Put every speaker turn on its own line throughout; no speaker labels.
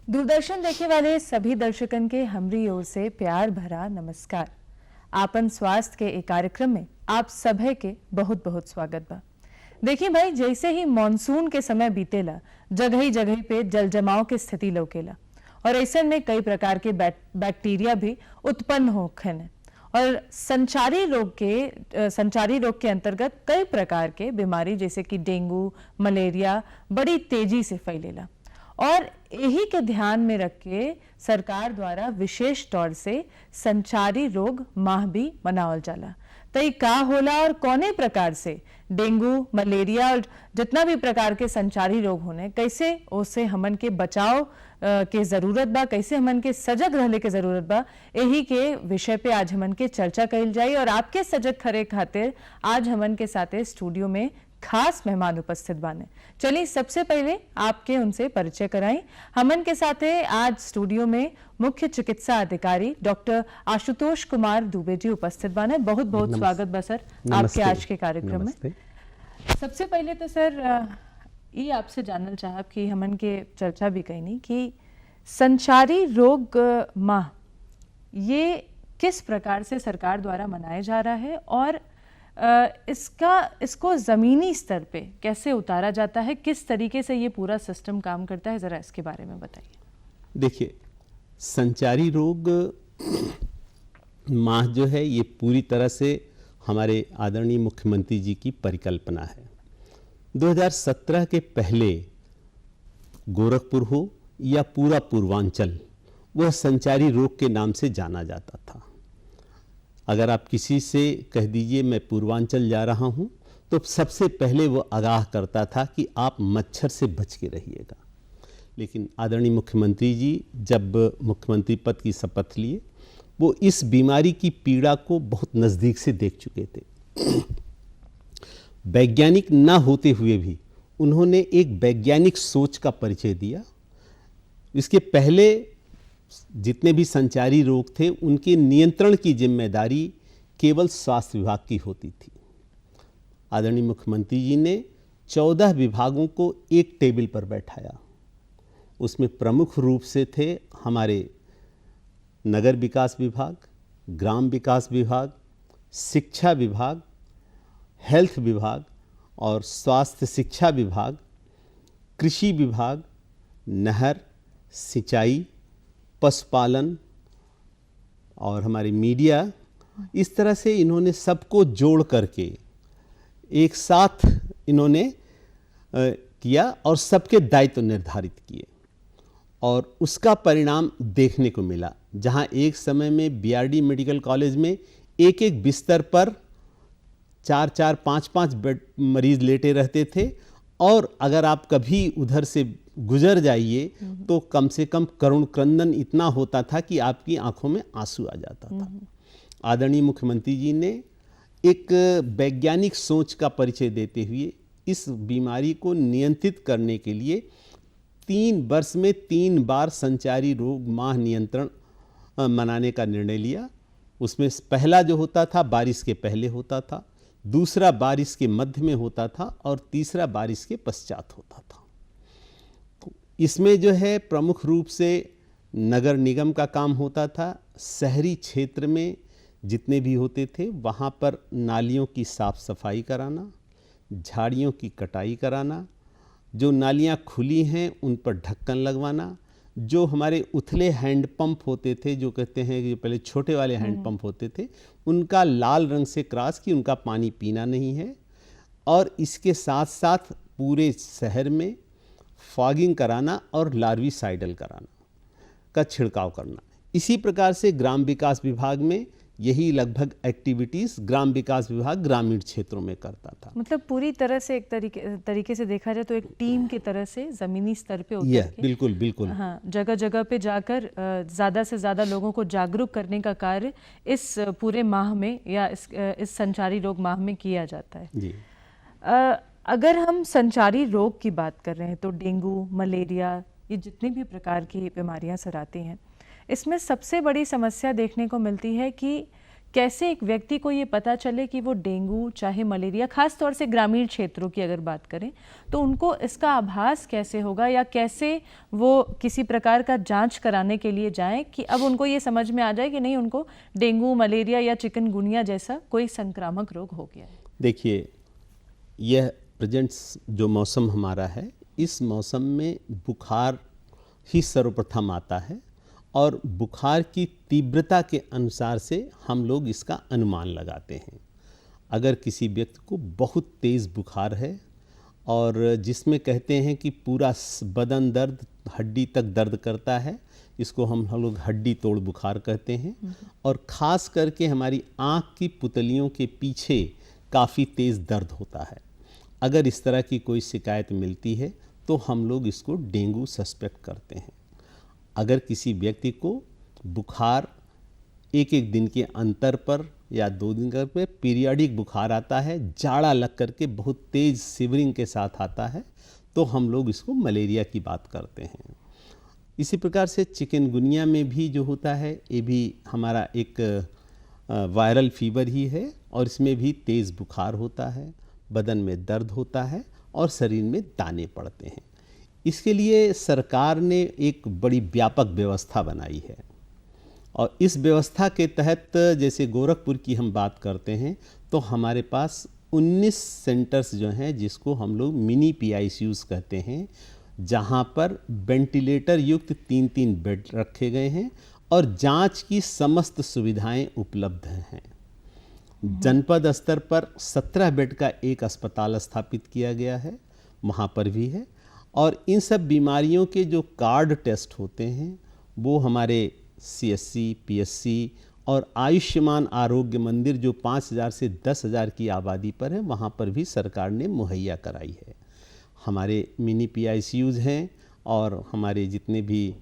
दूरदर्शन देखने वाले सभी दर्शकन के हमरी ओर से प्यार भरा नमस्कार। आपन स्वास्थ्य के एक कार्यक्रम में आप सभी के बहुत बहुत स्वागत बा। देखिए भाई, जैसे ही मॉनसून के समय बीतेला, जगह जगह पे जल जमाव की स्थिति लौकेला और ऐसे में कई प्रकार के बैक्टीरिया भी उत्पन्न होखन और संचारी रोग के अंतर्गत कई प्रकार के बीमारी जैसे कि डेंगू, मलेरिया बड़ी तेजी से फैलेला और यही के ध्यान में रख के सरकार द्वारा विशेष तौर से संचारी रोग माह भी मनावल जाला। तई का होला और कौने प्रकार से डेंगू, मलेरिया और जितना भी प्रकार के संचारी रोग होने, कैसे उससे हमन के बचाव के जरूरत बा, कैसे हमन के सजग रहने के जरूरत बा, यही के विषय पे आज हमन के चर्चा कइल जाई। और आपके सजग करे खातिर आज हमन के साथे स्टूडियो में खास मेहमान उपस्थित बाने। चलिए सबसे पहले आपके उनसे परिचय कराई। हमन के साथे आज स्टूडियो में मुख्य चिकित्सा अधिकारी डॉक्टर आशुतोष कुमार दुबे जी उपस्थित बाने। बहुत बहुत स्वागत बा सर आपके आज के कार्यक्रम में। सबसे पहले तो सर ये आपसे जानना चाहब कि हमन के चर्चा भी कही कि संचारी रोग माह ये किस प्रकार से सरकार द्वारा मनाया जा रहा है और इसको जमीनी स्तर पे कैसे उतारा जाता है, किस तरीके से ये पूरा सिस्टम काम करता है, जरा इसके बारे में बताइए।
देखिए, संचारी रोग माह जो है ये पूरी तरह से हमारे आदरणीय मुख्यमंत्री जी की परिकल्पना है। 2017 के पहले गोरखपुर हो या पूरा पूर्वांचल वह संचारी रोग के नाम से जाना जाता था। अगर आप किसी से कह दीजिए मैं पूर्वांचल जा रहा हूं, तो सबसे पहले वो आगाह करता था कि आप मच्छर से बच के रहिएगा। लेकिन आदरणीय मुख्यमंत्री जी जब मुख्यमंत्री पद की शपथ लिए, वो इस बीमारी की पीड़ा को बहुत नज़दीक से देख चुके थे। वैज्ञानिक ना होते हुए भी उन्होंने एक वैज्ञानिक सोच का परिचय दिया। इसके पहले जितने भी संचारी रोग थे उनके नियंत्रण की जिम्मेदारी केवल स्वास्थ्य विभाग की होती थी। आदरणीय मुख्यमंत्री जी ने 14 विभागों को एक टेबल पर बैठाया। उसमें प्रमुख रूप से थे हमारे नगर विकास विभाग, ग्राम विकास विभाग, शिक्षा विभाग, हेल्थ विभाग और स्वास्थ्य शिक्षा विभाग, कृषि विभाग, नहर, सिंचाई, पशुपालन और हमारी मीडिया। इस तरह से इन्होंने सबको जोड़ करके एक साथ इन्होंने किया और सबके दायित्व निर्धारित किए और उसका परिणाम देखने को मिला। जहां एक समय में बीआरडी मेडिकल कॉलेज में एक एक बिस्तर पर 4-4, 5-5 बेड मरीज लेटे रहते थे और अगर आप कभी उधर से गुजर जाइए तो कम से कम करुण क्रंदन इतना होता था कि आपकी आंखों में आंसू आ जाता था। आदरणीय मुख्यमंत्री जी ने एक वैज्ञानिक सोच का परिचय देते हुए इस बीमारी को नियंत्रित करने के लिए 3 वर्ष में 3 बार संचारी रोग माह नियंत्रण मनाने का निर्णय लिया। उसमें पहला जो होता था बारिश के पहले होता था, दूसरा बारिश के मध्य में होता था और तीसरा बारिश के पश्चात होता था। इसमें जो है प्रमुख रूप से नगर निगम का काम होता था। शहरी क्षेत्र में जितने भी होते थे वहाँ पर नालियों की साफ सफाई कराना, झाड़ियों की कटाई कराना, जो नालियाँ खुली हैं उन पर ढक्कन लगवाना, जो हमारे उथले हैंडपंप होते थे, जो कहते हैं कि पहले छोटे वाले हैंडपंप होते थे, उनका लाल रंग से क्रॉस कि उनका पानी पीना नहीं है। और इसके साथ साथ पूरे शहर में फॉगिंग कराना और लार्विसाइडल कराना का छिड़काव करना। इसी प्रकार से ग्राम विकास विभाग में यही लगभग एक्टिविटीज ग्राम विकास विभाग ग्रामीण क्षेत्रों में करता था।
मतलब पूरी तरह से एक तरीके से देखा जाए तो एक टीम की तरह से जमीनी स्तर पे उतर के
बिल्कुल बिल्कुल
हाँ, जगह जगह पे जाकर ज़्यादा से ज़्यादा लोगों को जागरूक करने का कार्य इस पूरे माह में या इस संचारी रोग माह में किया जाता है
जी।
अगर हम संचारी रोग की बात कर रहे हैं तो डेंगू, मलेरिया, ये जितनी भी प्रकार की बीमारियां सर आती हैं, इसमें सबसे बड़ी समस्या देखने को मिलती है कि कैसे एक व्यक्ति को ये पता चले कि वो डेंगू चाहे मलेरिया, खास तौर से ग्रामीण क्षेत्रों की अगर बात करें तो उनको इसका आभास कैसे होगा, या कैसे वो किसी प्रकार का जांच कराने के लिए जाएं कि अब उनको ये समझ में आ जाए कि नहीं उनको डेंगू, मलेरिया या चिकनगुनिया जैसा कोई संक्रामक रोग हो गया है?
देखिए, यह प्रेजेंट जो मौसम हमारा है, इस मौसम में बुखार ही सर्वप्रथम आता है और बुखार की तीव्रता के अनुसार से हम लोग इसका अनुमान लगाते हैं। अगर किसी व्यक्ति को बहुत तेज़ बुखार है और जिसमें कहते हैं कि पूरा बदन दर्द, हड्डी तक दर्द करता है, इसको हम लोग हड्डी तोड़ बुखार कहते हैं, और ख़ास करके हमारी आँख की पुतलियों के पीछे काफ़ी तेज़ दर्द होता है, अगर इस तरह की कोई शिकायत मिलती है तो हम लोग इसको डेंगू सस्पेक्ट करते हैं। अगर किसी व्यक्ति को बुखार एक एक दिन के अंतर पर या 2 दिन पर पीरियडिक बुखार आता है, जाड़ा लग करके बहुत तेज़ शिवरिंग के साथ आता है, तो हम लोग इसको मलेरिया की बात करते हैं। इसी प्रकार से चिकनगुनिया में भी जो होता है, ये भी हमारा एक वायरल फीवर ही है और इसमें भी तेज़ बुखार होता है, बदन में दर्द होता है और शरीर में दाने पड़ते हैं। इसके लिए सरकार ने एक बड़ी व्यापक व्यवस्था बनाई है और इस व्यवस्था के तहत जैसे गोरखपुर की हम बात करते हैं तो हमारे पास 19 सेंटर्स जो हैं जिसको हम लोग मिनी PICUs कहते हैं, जहां पर वेंटिलेटर युक्त 3-3 बेड रखे गए हैं और जांच की समस्त सुविधाएं उपलब्ध हैं। जनपद स्तर पर 17 बेड का एक अस्पताल स्थापित किया गया है, वहाँ पर भी है, और इन सब बीमारियों के जो कार्ड टेस्ट होते हैं वो हमारे CSC, PSC और आयुष्मान आरोग्य मंदिर जो 5,000 से 10,000 की आबादी पर है, वहाँ पर भी सरकार ने मुहैया कराई है। हमारे मिनी PICUs हैं और हमारे जितने भी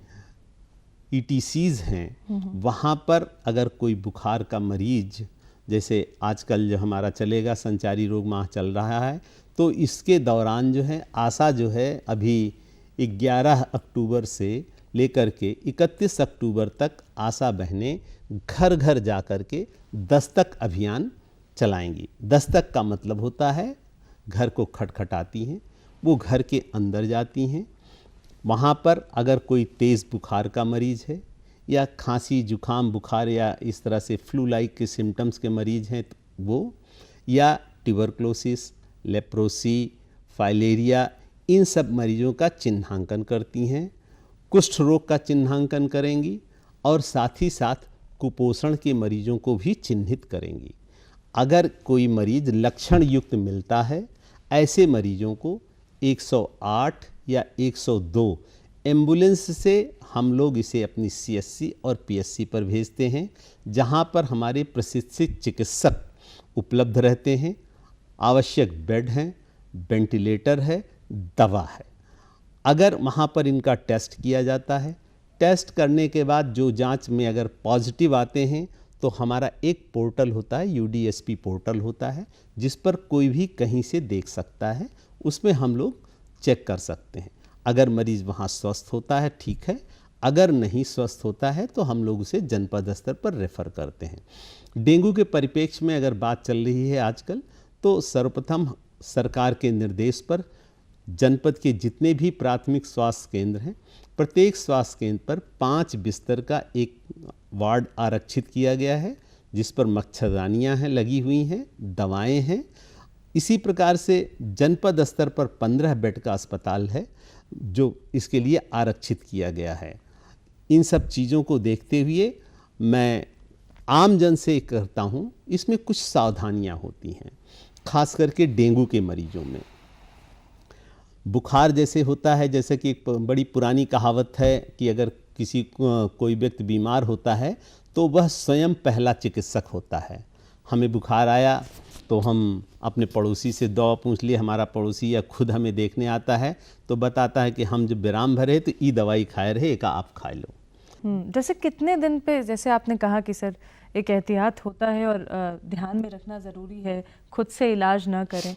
ETCs हैं, वहाँ पर अगर कोई बुखार का मरीज, जैसे आजकल जो हमारा चलेगा संचारी रोग माह चल रहा है, तो इसके दौरान जो है आशा जो है अभी 11 अक्टूबर से लेकर के 31 अक्टूबर तक आशा बहनें घर घर जा कर के दस्तक अभियान चलाएंगी। दस्तक का मतलब होता है घर को खटखटाती हैं, वो घर के अंदर जाती हैं, वहाँ पर अगर कोई तेज़ बुखार का मरीज़ है या खांसी जुखाम बुखार या इस तरह से फ्लू लाइक के सिम्टम्स के मरीज़ हैं तो वो, या ट्यूबरक्लोसिस, लेप्रोसी, फाइलेरिया, इन सब मरीजों का चिन्हांकन करती हैं, कुष्ठ रोग का चिन्हांकन करेंगी और साथ ही साथ कुपोषण के मरीजों को भी चिन्हित करेंगी। अगर कोई मरीज लक्षण युक्त मिलता है, ऐसे मरीजों को 108 या 102 एम्बुलेंस से हम लोग इसे अपनी CSC और PSC पर भेजते हैं, जहां पर हमारे प्रशिक्षित चिकित्सक उपलब्ध रहते हैं, आवश्यक बेड हैं, वेंटिलेटर है, दवा है। अगर वहाँ पर इनका टेस्ट किया जाता है, टेस्ट करने के बाद जो जांच में अगर पॉजिटिव आते हैं तो हमारा एक पोर्टल होता है, UDSP पोर्टल होता है, जिस पर कोई भी कहीं से देख सकता है, उसमें हम लोग चेक कर सकते हैं। अगर मरीज़ वहाँ स्वस्थ होता है ठीक है, अगर नहीं स्वस्थ होता है तो हम लोग उसे जनपद स्तर पर रेफ़र करते हैं। डेंगू के परिप्रेक्ष्य में अगर बात चल रही है आजकल, तो सर्वप्रथम सरकार के निर्देश पर जनपद के जितने भी प्राथमिक स्वास्थ्य केंद्र हैं, प्रत्येक स्वास्थ्य केंद्र पर 5 बिस्तर का एक वार्ड आरक्षित किया गया है, जिस पर मच्छरदानियाँ हैं लगी हुई हैं, दवाएं हैं। इसी प्रकार से जनपद स्तर पर 15 बेड का अस्पताल है जो इसके लिए आरक्षित किया गया है। इन सब चीज़ों को देखते हुए मैं आम जन से कहता हूँ, इसमें कुछ सावधानियाँ होती हैं, खास करके डेंगू के मरीजों में। बुखार जैसे होता है, जैसे कि एक बड़ी पुरानी कहावत है कि अगर किसी कोई व्यक्ति बीमार होता है तो वह स्वयं पहला चिकित्सक होता है। हमें बुखार आया तो हम अपने पड़ोसी से दवा पूछ लिए, हमारा पड़ोसी या खुद हमें देखने आता है तो बताता है कि हम जब विराम भरे तो ये दवाई खाए रहे, एक आप खा लो।
जैसे कितने दिन पे, जैसे आपने कहा कि सर एक एहतियात होता है और ध्यान में रखना ज़रूरी है, खुद से इलाज ना करें,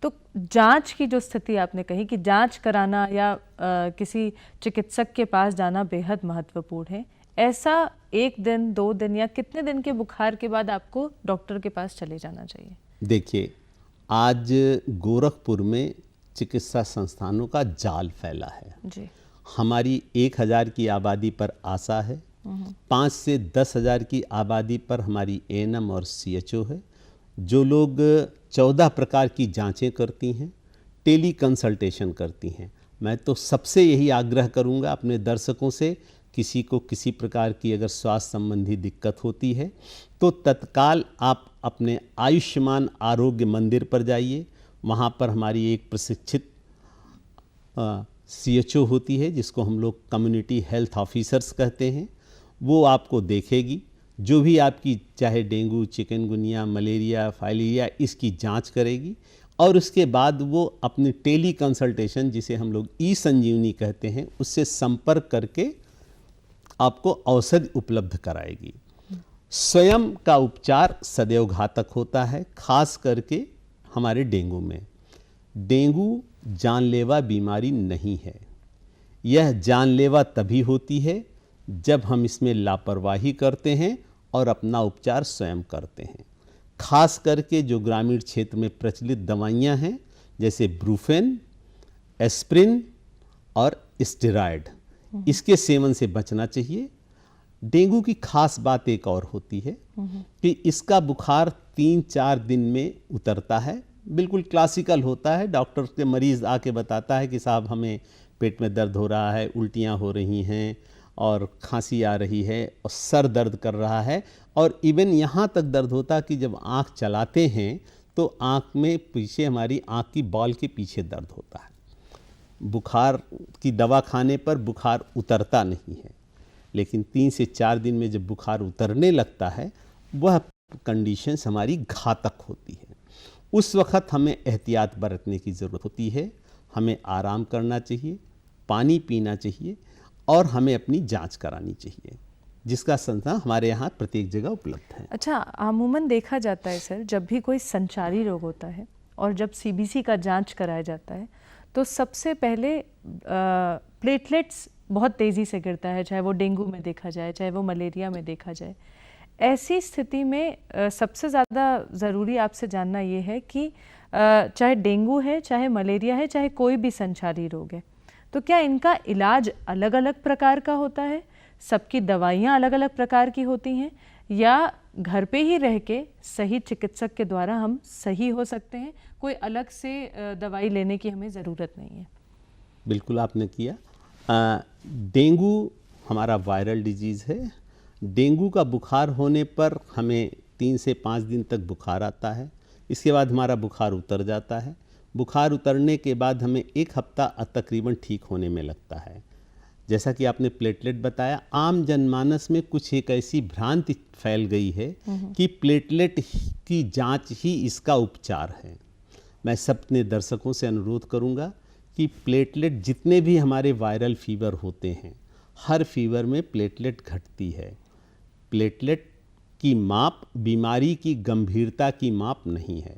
तो जांच की जो स्थिति आपने कही कि जांच कराना या किसी चिकित्सक के पास जाना बेहद महत्वपूर्ण है, ऐसा 1 दिन 2 दिन या कितने दिन के बुखार के बाद आपको डॉक्टर के पास चले जाना चाहिए?
देखिए, आज गोरखपुर में चिकित्सा संस्थानों का जाल फैला है।
जी।
हमारी 1000 की आबादी पर आशा है, 5 से 10,000 की आबादी पर हमारी एएनएम और सीएचओ है, जो लोग 14 प्रकार की जांचें करती हैं, टेली कंसल्टेशन करती हैं। मैं तो सबसे यही आग्रह करूंगा अपने दर्शकों से, किसी को किसी प्रकार की अगर स्वास्थ्य संबंधी दिक्कत होती है तो तत्काल आप अपने आयुष्मान आरोग्य मंदिर पर जाइए। वहाँ पर हमारी एक प्रशिक्षित सीएचओ होती है, जिसको हम लोग कम्युनिटी हेल्थ ऑफिसर्स कहते हैं। वो आपको देखेगी, जो भी आपकी चाहे डेंगू, चिकनगुनिया, मलेरिया, फाइलेरिया, इसकी जांच करेगी और उसके बाद वो अपनी टेली कंसल्टेशन, जिसे हम लोग ई संजीवनी कहते हैं, उससे संपर्क करके आपको औषधि उपलब्ध कराएगी। स्वयं का उपचार सदैव घातक होता है, खास करके हमारे डेंगू में। डेंगू जानलेवा बीमारी नहीं है। यह जानलेवा तभी होती है जब हम इसमें लापरवाही करते हैं और अपना उपचार स्वयं करते हैं। खास करके जो ग्रामीण क्षेत्र में प्रचलित दवाइयाँ हैं, जैसे ब्रूफेन, एस्प्रिन और स्टेरॉयड, इसके सेवन से बचना चाहिए। डेंगू की खास बात एक और होती है कि इसका बुखार 3-4 दिन में उतरता है। बिल्कुल क्लासिकल होता है। डॉक्टर के मरीज़ आके बताता है कि साहब हमें पेट में दर्द हो रहा है, उल्टियाँ हो रही हैं और खांसी आ रही है और सर दर्द कर रहा है, और इवन यहाँ तक दर्द होता है कि जब आँख चलाते हैं तो आँख में पीछे, हमारी आँख की बॉल के पीछे दर्द होता है। बुखार की दवा खाने पर बुखार उतरता नहीं है, लेकिन 3 से 4 दिन में जब बुखार उतरने लगता है, वह कंडीशंस हमारी घातक होती है। उस वक़्त हमें एहतियात बरतने की ज़रूरत होती है। हमें आराम करना चाहिए, पानी पीना चाहिए और हमें अपनी जांच करानी चाहिए, जिसका संस्थान हमारे यहाँ प्रत्येक जगह उपलब्ध है।
अच्छा, अमूमन देखा जाता है सर, जब भी कोई संचारी रोग होता है और जब सीबीसी का जांच कराया जाता है तो सबसे पहले प्लेटलेट्स बहुत तेज़ी से गिरता है, चाहे वो डेंगू में देखा जाए, चाहे वो मलेरिया में देखा जाए। ऐसी स्थिति में सबसे ज़्यादा ज़रूरी आपसे जानना ये है कि चाहे डेंगू है, चाहे मलेरिया है, चाहे कोई भी संचारी रोग है, तो क्या इनका इलाज अलग अलग प्रकार का होता है? सबकी दवाइयाँ अलग अलग प्रकार की होती हैं, या घर पे ही रह के सही चिकित्सक के द्वारा हम सही हो सकते हैं? कोई अलग से दवाई लेने की हमें ज़रूरत नहीं है।
बिल्कुल आपने किया। डेंगू हमारा वायरल डिजीज़ है। डेंगू का बुखार होने पर हमें 3 से 5 दिन तक बुखार आता है। इसके बाद हमारा बुखार उतर जाता है। बुखार उतरने के बाद हमें 1 हफ्ता तकरीबन ठीक होने में लगता है। जैसा कि आपने प्लेटलेट बताया, आम जनमानस में कुछ एक ऐसी भ्रांति फैल गई है कि प्लेटलेट की जांच ही इसका उपचार है। मैं सबने दर्शकों से अनुरोध करूंगा कि प्लेटलेट, जितने भी हमारे वायरल फीवर होते हैं, हर फीवर में प्लेटलेट घटती है। प्लेटलेट की माप बीमारी की गंभीरता की माप नहीं है।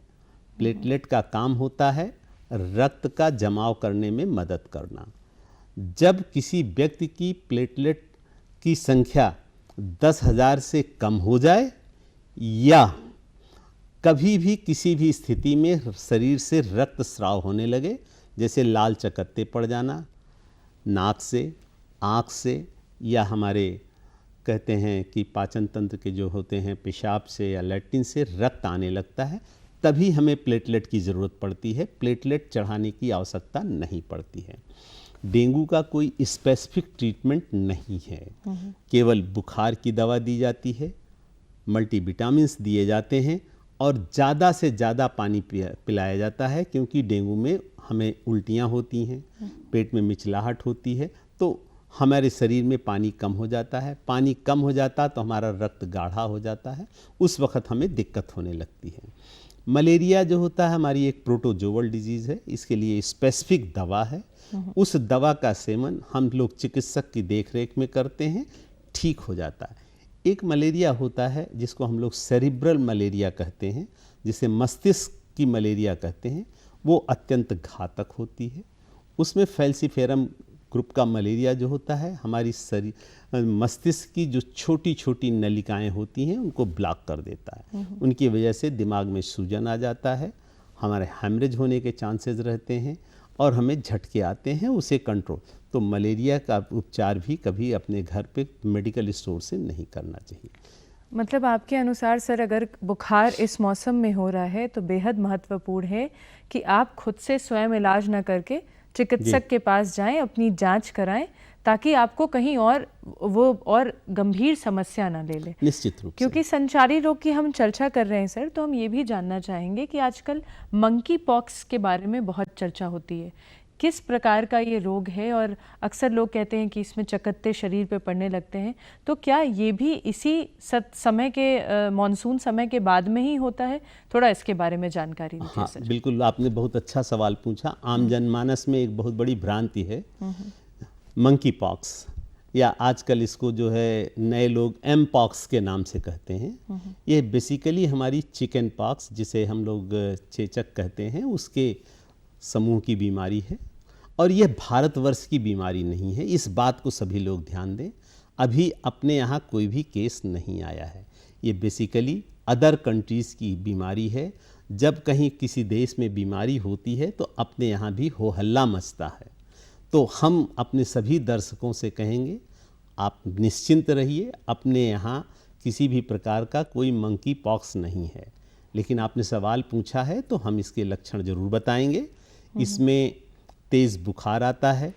प्लेटलेट का काम होता है रक्त का जमाव करने में मदद करना। जब किसी व्यक्ति की प्लेटलेट की संख्या 10,000 से कम हो जाए, या कभी भी किसी भी स्थिति में शरीर से रक्त स्राव होने लगे, जैसे लाल चकत्ते पड़ जाना, नाक से, आँख से, या हमारे कहते हैं कि पाचन तंत्र के जो होते हैं पेशाब से या लैट्रिन से रक्त आने लगता है, तभी हमें प्लेटलेट की ज़रूरत पड़ती है। प्लेटलेट चढ़ाने की आवश्यकता नहीं पड़ती है। डेंगू का कोई स्पेसिफिक ट्रीटमेंट नहीं है। केवल बुखार की दवा दी जाती है, मल्टीविटामिन्स दिए जाते हैं और ज़्यादा से ज़्यादा पानी पिलाया जाता है, क्योंकि डेंगू में हमें उल्टियाँ होती हैं, पेट में मिचलाहट होती है, तो हमारे शरीर में पानी कम हो जाता है। पानी कम हो जाता तो हमारा रक्त गाढ़ा हो जाता है, उस वक्त हमें दिक्कत होने लगती है। मलेरिया जो होता है हमारी एक प्रोटोजोअल डिजीज़ है, इसके लिए स्पेसिफिक दवा है। उस दवा का सेवन हम लोग चिकित्सक की देखरेख में करते हैं, ठीक हो जाता है। एक मलेरिया होता है जिसको हम लोग सेरिब्रल मलेरिया कहते हैं, जिसे मस्तिष्क की मलेरिया कहते हैं। वो अत्यंत घातक होती है। उसमें फैल्सीफेरम ग्रुप का मलेरिया जो होता है हमारी शरीर मस्तिष्क की जो छोटी छोटी नलिकाएं होती हैं उनको ब्लॉक कर देता है। उनकी वजह से दिमाग में सूजन आ जाता है, हमारे हैमरेज होने के चांसेस रहते हैं और हमें झटके आते हैं, उसे कंट्रोल। तो मलेरिया का उपचार भी कभी अपने घर पे मेडिकल स्टोर से नहीं करना चाहिए।
मतलब आपके अनुसार सर, अगर बुखार इस मौसम में हो रहा है तो बेहद महत्वपूर्ण है कि आप खुद से स्वयं इलाज न करके चिकित्सक के पास जाएं, अपनी जांच कराएं, ताकि आपको कहीं और वो और गंभीर समस्या ना ले ले।
निश्चित रूप से,
क्योंकि संचारी रोग की हम चर्चा कर रहे हैं सर, तो हम ये भी जानना चाहेंगे कि आजकल मंकी पॉक्स के बारे में बहुत चर्चा होती है। किस प्रकार का ये रोग है और अक्सर लोग कहते हैं कि इसमें चकत्ते शरीर पे पड़ने लगते हैं, तो क्या ये भी इसी समय के मानसून समय के बाद में ही होता है? थोड़ा इसके बारे में जानकारी दीजिए।
हाँ,
सर
बिल्कुल, आपने बहुत अच्छा सवाल पूछा। आम जनमानस में एक बहुत बड़ी भ्रांति है मंकी पॉक्स, या आजकल इसको जो है नए लोग एम पॉक्स के नाम से कहते हैं। ये बेसिकली हमारी चिकन पॉक्स, जिसे हम लोग चेचक कहते हैं, उसके समूह की बीमारी है और यह भारतवर्ष की बीमारी नहीं है। इस बात को सभी लोग ध्यान दें। अभी अपने यहाँ कोई भी केस नहीं आया है। ये बेसिकली अदर कंट्रीज़ की बीमारी है। जब कहीं किसी देश में बीमारी होती है तो अपने यहाँ भी हो हल्ला मचता है। तो हम अपने सभी दर्शकों से कहेंगे, आप निश्चिंत रहिए, अपने यहाँ किसी भी प्रकार का कोई मंकी पॉक्स नहीं है। लेकिन आपने सवाल पूछा है तो हम इसके लक्षण ज़रूर बताएंगे। इसमें तेज़ बुखार आता है,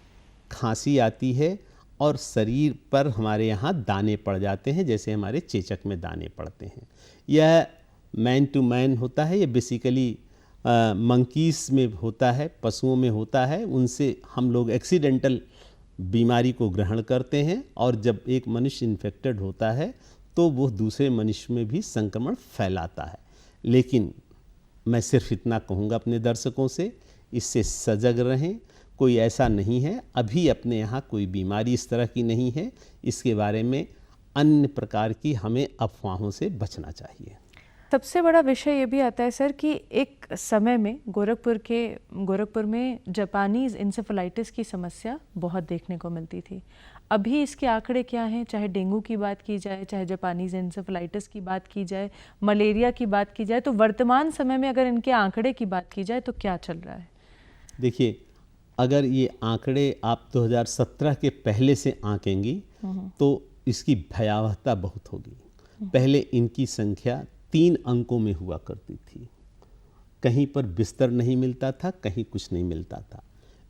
खांसी आती है और शरीर पर हमारे यहाँ दाने पड़ जाते हैं, जैसे हमारे चेचक में दाने पड़ते हैं। यह मैन टू मैन होता है। ये बेसिकली मंकीज़ में होता है, पशुओं में होता है। उनसे हम लोग एक्सीडेंटल बीमारी को ग्रहण करते हैं और जब एक मनुष्य इन्फेक्टेड होता है तो वो दूसरे मनुष्य में भी संक्रमण फैलाता है। लेकिन मैं सिर्फ इतना कहूँगा अपने दर्शकों से, इससे सजग रहें। कोई ऐसा नहीं है, अभी अपने यहाँ कोई बीमारी इस तरह की नहीं है। इसके बारे में अन्य प्रकार की हमें अफवाहों से बचना चाहिए।
सबसे बड़ा विषय ये भी आता है सर कि एक समय में गोरखपुर में जापानीज इंसेफेलाइटिस की समस्या बहुत देखने को मिलती थी। अभी इसके आंकड़े क्या हैं? चाहे डेंगू की बात की जाए, चाहे जापानीज इंसेफेलाइटिस की बात की जाए, मलेरिया की बात की जाए, तो वर्तमान समय में अगर इनके आंकड़े की बात की जाए तो क्या चल रहा है?
देखिए, अगर ये आंकड़े आप 2017 के पहले से आंकेंगी तो इसकी भयावहता बहुत होगी। पहले इनकी संख्या 3 अंकों में हुआ करती थी। कहीं पर बिस्तर नहीं मिलता था, कहीं कुछ नहीं मिलता था।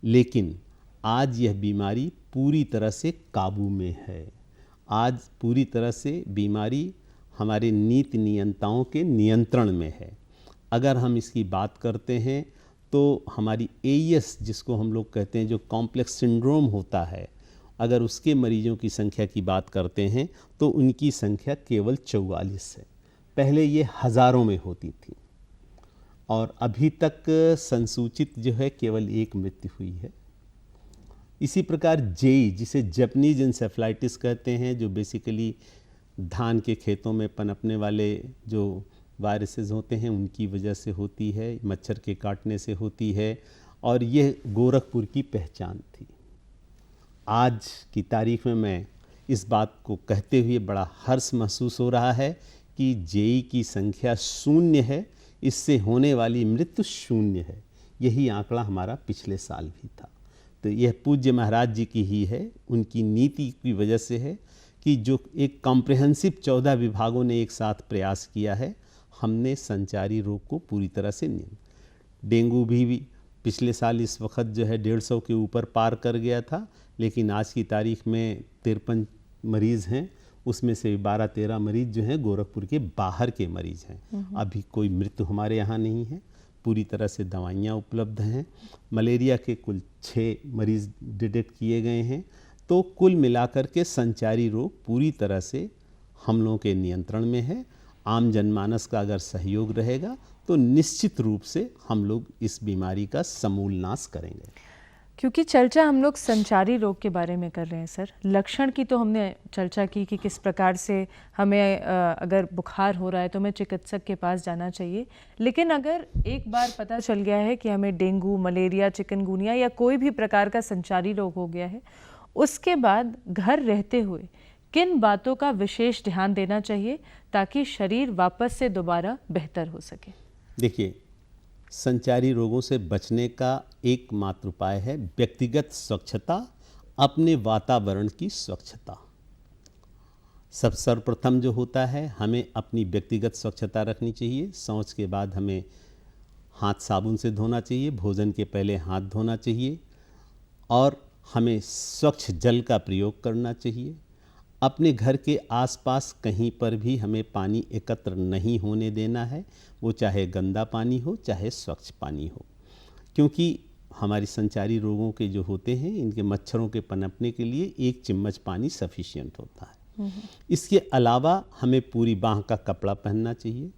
लेकिन आज यह बीमारी पूरी तरह से काबू में है। आज पूरी तरह से बीमारी हमारे नीति नियंताओं के नियंत्रण में है। अगर हम इसकी बात करते हैं तो हमारी एईएस, जिसको हम लोग कहते हैं, जो कॉम्प्लेक्स सिंड्रोम होता है, अगर उसके मरीजों की संख्या की बात करते हैं तो उनकी संख्या केवल 44 है। पहले ये हज़ारों में होती थी और अभी तक संसूचित जो है केवल 1 मृत्यु हुई है। इसी प्रकार जेई, जिसे जापानीज इंसेफेलाइटिस कहते हैं, जो बेसिकली धान के खेतों में पनपने वाले जो वायरसेस होते हैं उनकी वजह से होती है, मच्छर के काटने से होती है और यह गोरखपुर की पहचान थी। आज की तारीख में मैं इस बात को कहते हुए बड़ा हर्ष महसूस हो रहा है कि जेई की संख्या 0 है, इससे होने वाली मृत्यु 0 है। यही आंकड़ा हमारा पिछले साल भी था। तो यह पूज्य महाराज जी की ही है, उनकी नीति की वजह से है कि जो एक कॉम्प्रिहेंसिव 14 विभागों ने एक साथ प्रयास किया है, हमने संचारी रोग को पूरी तरह से डेंगू भी पिछले साल इस वक्त जो है 150 के ऊपर पार कर गया था, लेकिन आज की तारीख में 53 मरीज़ हैं, उसमें से 12-13 मरीज़ जो हैं गोरखपुर के बाहर के मरीज़ हैं। अभी कोई मृत्यु हमारे यहाँ नहीं है, पूरी तरह से दवाइयाँ उपलब्ध हैं। मलेरिया के कुल 6 मरीज़ डिटेक्ट किए गए हैं। तो कुल मिलाकर के संचारी रोग पूरी तरह से हम लोगों के नियंत्रण में है। आम जनमानस का अगर सहयोग रहेगा तो निश्चित रूप से हम लोग इस बीमारी का समूल नाश करेंगे।
क्योंकि चर्चा हम लोग संचारी रोग के बारे में कर रहे हैं सर, लक्षण की तो हमने चर्चा की कि किस प्रकार से हमें अगर बुखार हो रहा है तो हमें चिकित्सक के पास जाना चाहिए, लेकिन अगर एक बार पता चल गया है कि हमें डेंगू, मलेरिया, चिकनगुनिया या कोई भी प्रकार का संचारी रोग हो गया है, उसके बाद घर रहते हुए किन बातों का विशेष ध्यान देना चाहिए ताकि शरीर वापस से दोबारा बेहतर हो सके?
देखिए, संचारी रोगों से बचने का एकमात्र उपाय है व्यक्तिगत स्वच्छता, अपने वातावरण की स्वच्छता। सर्वप्रथम जो होता है, हमें अपनी व्यक्तिगत स्वच्छता रखनी चाहिए। शौच के बाद हमें हाथ साबुन से धोना चाहिए, भोजन के पहले हाथ धोना चाहिए और हमें स्वच्छ जल का प्रयोग करना चाहिए। अपने घर के आसपास कहीं पर भी हमें पानी एकत्र नहीं होने देना है, वो चाहे गंदा पानी हो चाहे स्वच्छ पानी हो, क्योंकि हमारी संचारी रोगों के जो होते हैं, इनके मच्छरों के पनपने के लिए 1 चम्मच पानी सफिशिएंट होता है। इसके अलावा हमें पूरी बांह का कपड़ा पहनना चाहिए,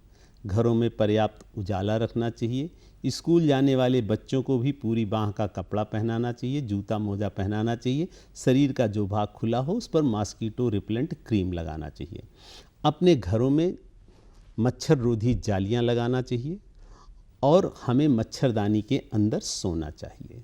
घरों में पर्याप्त उजाला रखना चाहिए, स्कूल जाने वाले बच्चों को भी पूरी बांह का कपड़ा पहनाना चाहिए, जूता मोजा पहनाना चाहिए, शरीर का जो भाग खुला हो उस पर मॉस्किटो रिपेलेंट क्रीम लगाना चाहिए। अपने घरों में मच्छर रोधी जालियां लगाना चाहिए और हमें मच्छरदानी के अंदर सोना चाहिए।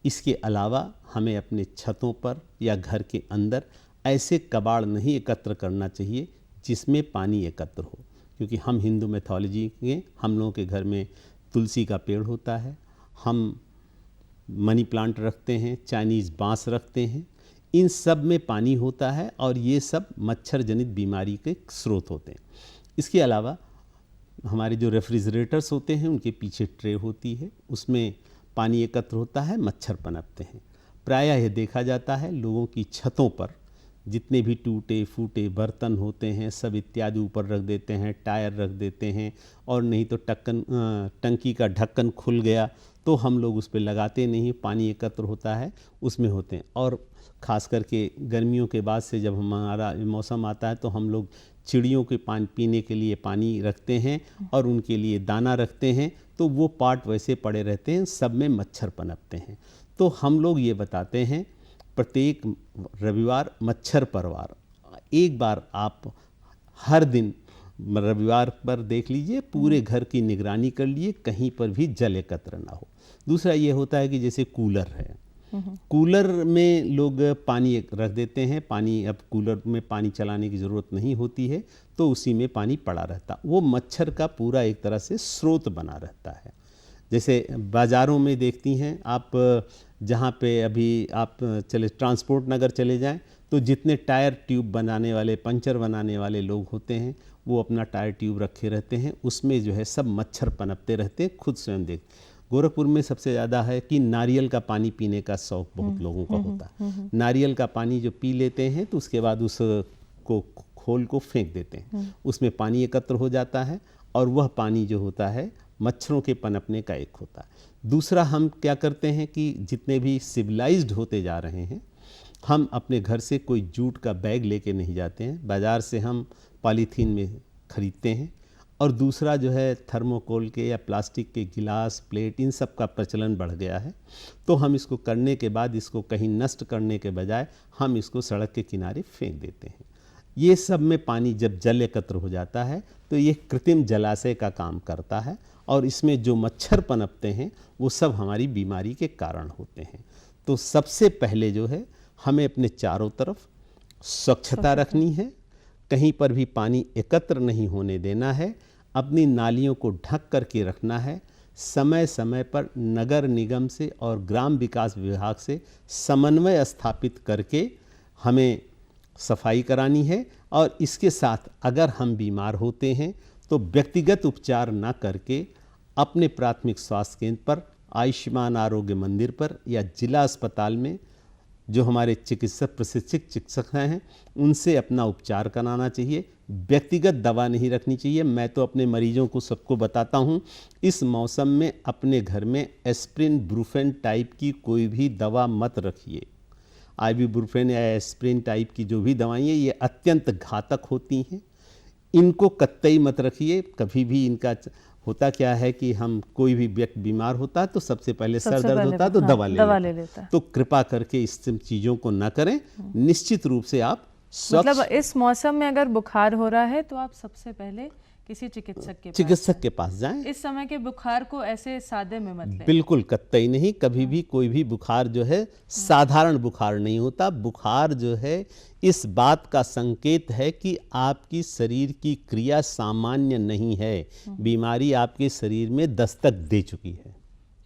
इसके अलावा हमें अपने छतों पर या घर के अंदर ऐसे कबाड़ नहीं एकत्र करना चाहिए जिसमें पानी एकत्र हो, क्योंकि हम हिंदू मैथोलॉजी के हम लोगों के घर में तुलसी का पेड़ होता है, हम मनी प्लांट रखते हैं, चाइनीज़ बांस रखते हैं, इन सब में पानी होता है और ये सब मच्छर जनित बीमारी के स्रोत होते हैं। इसके अलावा हमारे जो रेफ्रिजरेटर्स होते हैं उनके पीछे ट्रे होती है, उसमें पानी एकत्र होता है, मच्छर पनपते हैं। प्रायः यह देखा जाता है लोगों की छतों पर जितने भी टूटे फूटे बर्तन होते हैं सब इत्यादि ऊपर रख देते हैं, टायर रख देते हैं, और नहीं तो टंकी का ढक्कन खुल गया तो हम लोग उस पर लगाते नहीं, पानी एकत्र होता है उसमें होते हैं। और ख़ास करके गर्मियों के बाद से जब हमारा मौसम आता है तो हम लोग चिड़ियों के पानी पीने के लिए पानी रखते हैं और उनके लिए दाना रखते हैं, तो वो पार्ट वैसे पड़े रहते हैं, सब में मच्छर पनपते हैं। तो हम लोग ये बताते हैं प्रत्येक रविवार मच्छर परवार एक बार आप हर दिन रविवार पर देख लीजिए, पूरे घर की निगरानी कर लिए, कहीं पर भी जल एकत्र ना हो। दूसरा ये होता है कि जैसे कूलर है, कूलर में लोग पानी रख देते हैं, पानी अब कूलर में पानी चलाने की ज़रूरत नहीं होती है तो उसी में पानी पड़ा रहता, वो मच्छर का पूरा एक तरह से स्रोत बना रहता है। जैसे बाज़ारों में देखती हैं आप, जहाँ पे अभी आप चले ट्रांसपोर्ट नगर चले जाएं तो जितने टायर ट्यूब बनाने वाले, पंचर बनाने वाले लोग होते हैं वो अपना टायर ट्यूब रखे रहते हैं, उसमें जो है सब मच्छर पनपते रहते हैं, खुद स्वयं देख। गोरखपुर में सबसे ज़्यादा है कि नारियल का पानी पीने का शौक़ बहुत लोगों का होता है। नारियल का पानी जो पी लेते हैं तो उसके बाद उसको खोल को फेंक देते हैं, उसमें पानी एकत्र हो जाता है और वह पानी जो होता है मच्छरों के पनपने का एक होता है। दूसरा हम क्या करते हैं कि जितने भी सिविलाइज्ड होते जा रहे हैं, हम अपने घर से कोई जूट का बैग लेके नहीं जाते हैं, बाज़ार से हम पॉलीथीन में ख़रीदते हैं। और दूसरा जो है थर्मोकोल के या प्लास्टिक के गिलास, प्लेट, इन सब का प्रचलन बढ़ गया है, तो हम इसको करने के बाद इसको कहीं नष्ट करने के बजाय हम इसको सड़क के किनारे फेंक देते हैं। ये सब में पानी जब जल एकत्र हो जाता है तो ये कृत्रिम जलाशय का काम करता है और इसमें जो मच्छर पनपते हैं वो सब हमारी बीमारी के कारण होते हैं। तो सबसे पहले जो है हमें अपने चारों तरफ स्वच्छता रखनी है, कहीं पर भी पानी एकत्र नहीं होने देना है, अपनी नालियों को ढक करके रखना है, समय समय पर नगर निगम से और ग्राम विकास विभाग से समन्वय स्थापित करके हमें सफाई करानी है। और इसके साथ अगर हम बीमार होते हैं तो व्यक्तिगत उपचार ना करके अपने प्राथमिक स्वास्थ्य केंद्र पर, आयुष्मान आरोग्य मंदिर पर या जिला अस्पताल में जो हमारे चिकित्सक, प्रशिक्षित चिकित्सक हैं, उनसे अपना उपचार कराना चाहिए। व्यक्तिगत दवा नहीं रखनी चाहिए। मैं तो अपने मरीजों को सबको बताता हूँ, इस मौसम में अपने घर में एस्प्रिन, ब्रूफेन टाइप की कोई भी दवा मत रखिए। आइबुप्रोफेन या एस्प्रिन टाइप की जो भी दवाइयाँ ये अत्यंत घातक होती हैं, इनको कतई मत रखिए। कभी भी इनका होता क्या है कि हम कोई भी व्यक्ति बीमार होता है तो सबसे पहले सर
सबसे
दर्द
पहले
होता है तो
हाँ,
दवा
दवा
ले
ले
लेता
लेता है।
है। तो कृपा करके इस चीज़ों को न करें। निश्चित रूप से आप स्वच्छ
मतलब इस मौसम में अगर बुखार हो रहा है तो आप सबसे पहले किसी
चिकित्सक के पास जाएं।
इस समय के बुखार को ऐसे सादे में मत लें।
बिल्कुल कतई नहीं। कभी भी कोई भी बुखार जो है साधारण बुखार नहीं होता। बुखार जो है इस बात का संकेत है कि आपकी शरीर की क्रिया सामान्य नहीं है, बीमारी आपके शरीर में दस्तक दे चुकी है।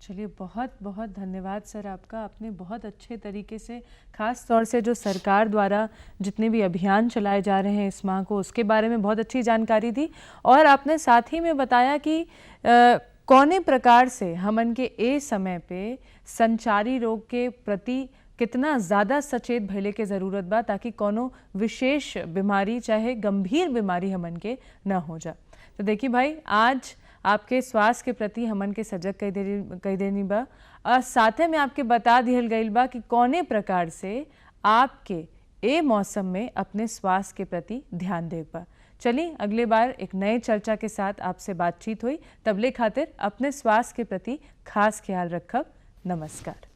चलिए, बहुत बहुत धन्यवाद सर आपका। आपने बहुत अच्छे तरीके से, खास तौर से जो सरकार द्वारा जितने भी अभियान चलाए जा रहे हैं इस माह को, उसके बारे में बहुत अच्छी जानकारी दी। और आपने साथ ही में बताया कि कौने प्रकार से हमन के ए समय पे संचारी रोग के प्रति कितना ज़्यादा सचेत भइले के ज़रूरत बा, ताकि कोनो विशेष बीमारी चाहे गंभीर बीमारी हमन के न हो जा। तो देखिए भाई, आज आपके स्वास्थ्य के प्रति हमन के सजग कई देनी बा, और साथे में आपके बता दिहल गईल बा कि कौने प्रकार से आपके ए मौसम में अपने स्वास्थ्य के प्रति ध्यान देव बा। चलिए, अगले बार एक नए चर्चा के साथ आपसे बातचीत हुई। तबले खातिर अपने स्वास्थ्य के प्रति खास ख्याल रखब। नमस्कार।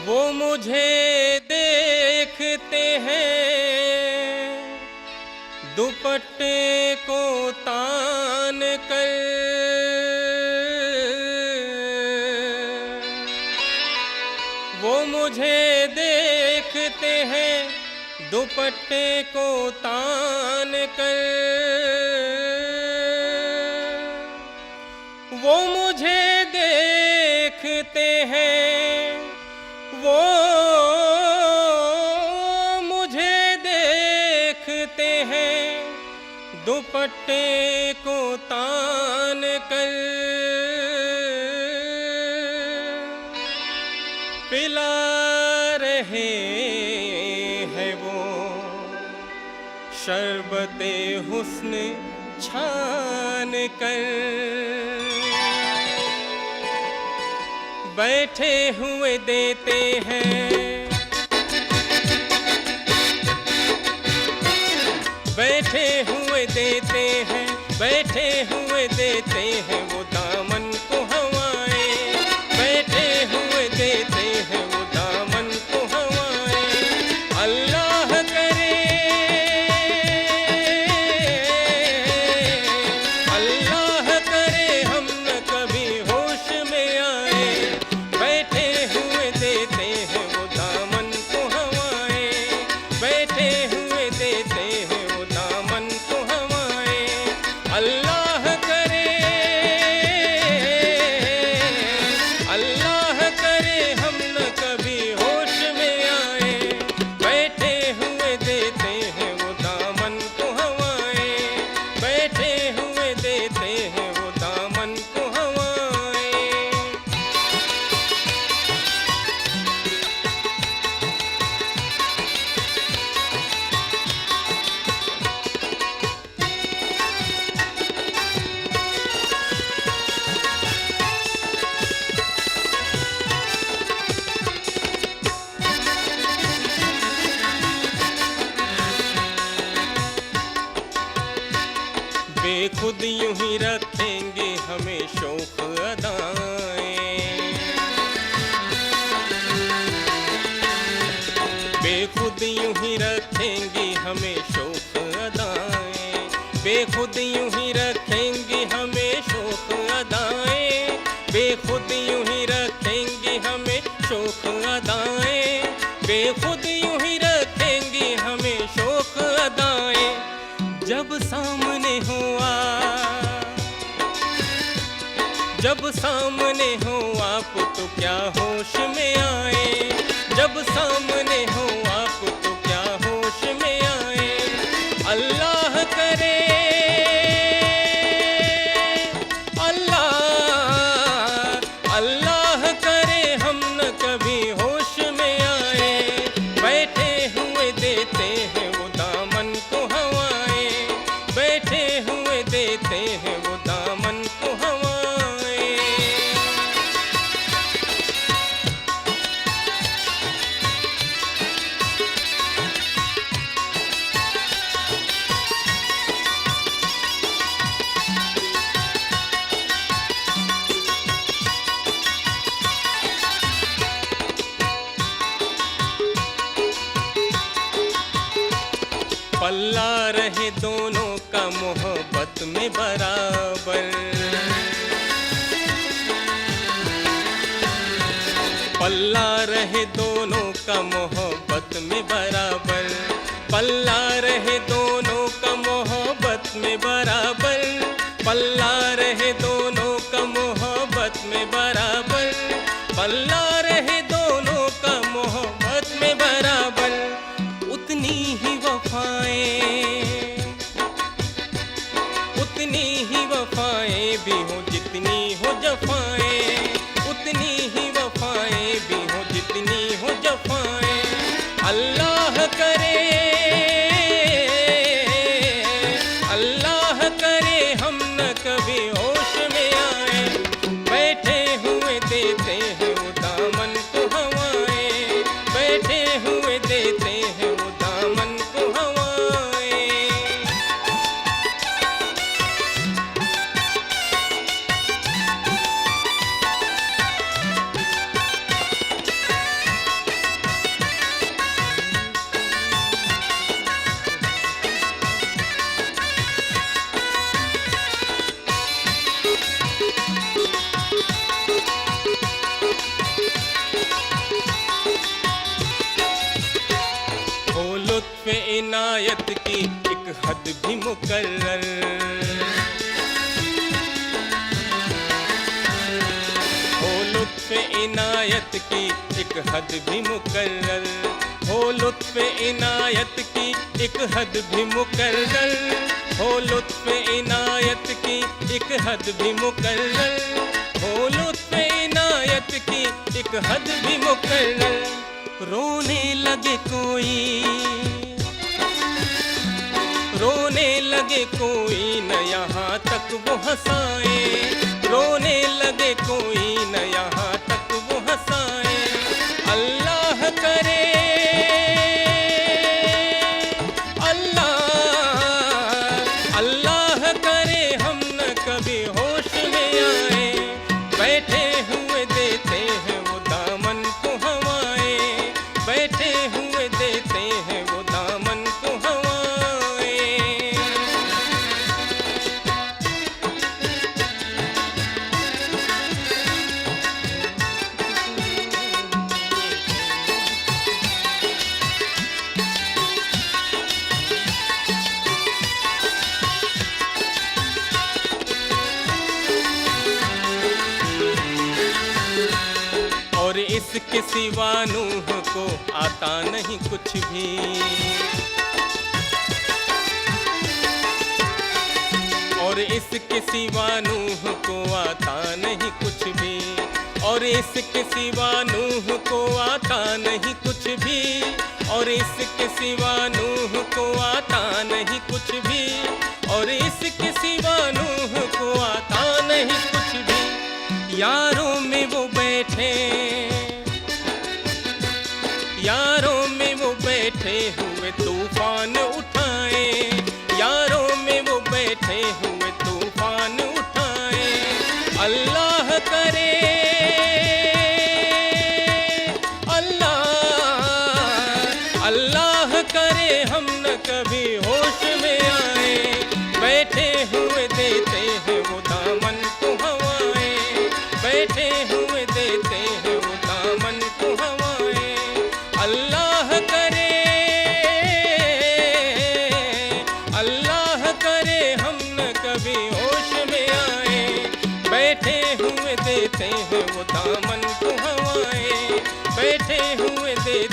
वो मुझे देखते हैं दुपट्टे को तान कर, वो मुझे देखते हैं दुपट्टे को तान कर, वो मुझे देखते हैं, वो मुझे देखते हैं दुपट्टे को तान कर, पिला रहे हैं वो शरबते हुस्न छान कर, बैठे हुए देते हैं, बैठे हुए देते हैं, बैठे हुए देते हैं वो दामन को हवाएं, बैठे हुए देते हैं वो दामन को हवाएं। अल्लाह करे, अल्लाह करे हम न कभी होश में आए, बैठे हुए देते हैं वो दामन को हवाएं, बैठे हुए देते हैं वो दामन को हवाएं। अल्लाह करे, अल्लाह करे हम न कभी होश में आए, बैठे हुए देते हैं वो दामन को हवाएं, बैठे हुए देते हैं वो दामन को हवाएं। बेखुद यूं ही रखेंगे हमें शौक अदाएं, बेखुद यूं ही रखेंगे हमें शौक अदाएं, बेखुद यूं ही रखेंगे हमें शौक अदाएं, बेखुद यूं ही रखेंगे हमें शौक अदाएं, बेखुद यूं ही रखेंगे हमें शौक अदाएं। जब सामने हो आप, जब सामने हो आप तो क्या होश में आए, जब जब सामने हो आप तो क्या होश में आए। अल्लाह करे, अल्लाह करे हम न कभी होश में आए। बैठे हुए देते हैं वो दामन को हवाएं, बैठे हुए देते हैं वो दामन को हवाएं। पल्ला रहे दोनों का मोहब्बत में बराबर, पल्ला रहे दोनों का मोहब्बत में बराबर, पल्ला रहे दोनों का मोहब्बत में बराबर, पल्ला रहे दोनों का मोहब्बत में बराबर, पल्ला रहे दोनों का मोहब्बत में बराबर। उतनी ही वफाएं, उतनी ही वफाएं भी हो जितनी हो जफाएं, उतनी ही वफाएं भी हो जितनी हो जफाएं। अल्लाह करे, अल्लाह करे हम न कभी होश में आए। बैठे हुए देते हैं वो दामन को हवाएं, बैठे हुए देते हैं वो दामन को हवाएं। हो लुत्फ़ इनायत की एक हद भी मुकर्रर, हो लुत्फ़ इनायत की एक हद भी मुकर्रर, हो लुत्फ़ इनायत की एक हद भी मुकर्रर, हो लुत्फ़ इनायत की एक हद भी मुकर्रर, हो लुत्फ़ इनायत की एक हद भी मुकर्रर। रोने लगे कोई, रोने लगे कोई न यहाँ तक वो हंसाए, रोने लगे कोई न यहाँ तक वो हंसाए। अल्लाह करे, अल्लाह करे हम न कभी होश में आए। बैठे हुए देते हैं वो दामन को हवाएं, बैठे हुए देते हैं वो दामन को हवाएं। और इसके सिवा नूह को आता नहीं कुछ भी, और इसके सिवा नूह को आता नहीं कुछ भी, और इसके सिवा नूह को आता नहीं कुछ भी, और इसके सिवा नूह को आता नहीं कुछ भी, और इसके सिवा नूह को आता नहीं कुछ भी। यारों में वो बैठे, यारों में वो बैठे हुए तूफान उठाए, यारों में वो बैठे हुए तूफान उठाए। अल्लाह करे, अल्लाह करे हम न कभी होश में आए। बैठे हुए देते हैं वो दामन को हवाएं, बैठे हुए देते हैं वो दामन को हवाएं। अल्लाह करे, अल्लाह करे हम न कभी होश में आए। बैठे हुए देते हैं वो दामन को हवाएं, बैठे हुए देते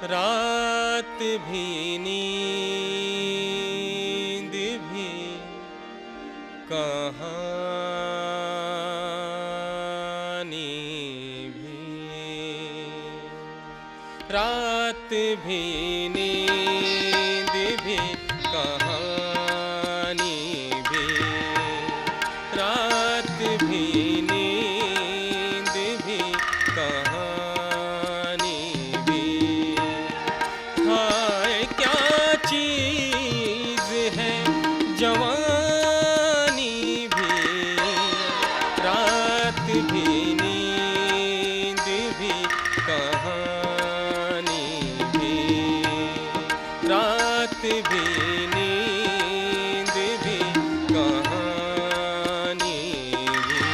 रात भी नींद भी कहानी भी, रात भी नींद भी कहानी भी, रात भी नींद भी कहानी भी। हाय क्या चीज़ है जवानी भी, रात भी नींद भी कहानी भी, रात भी नींद भी कहानी भी।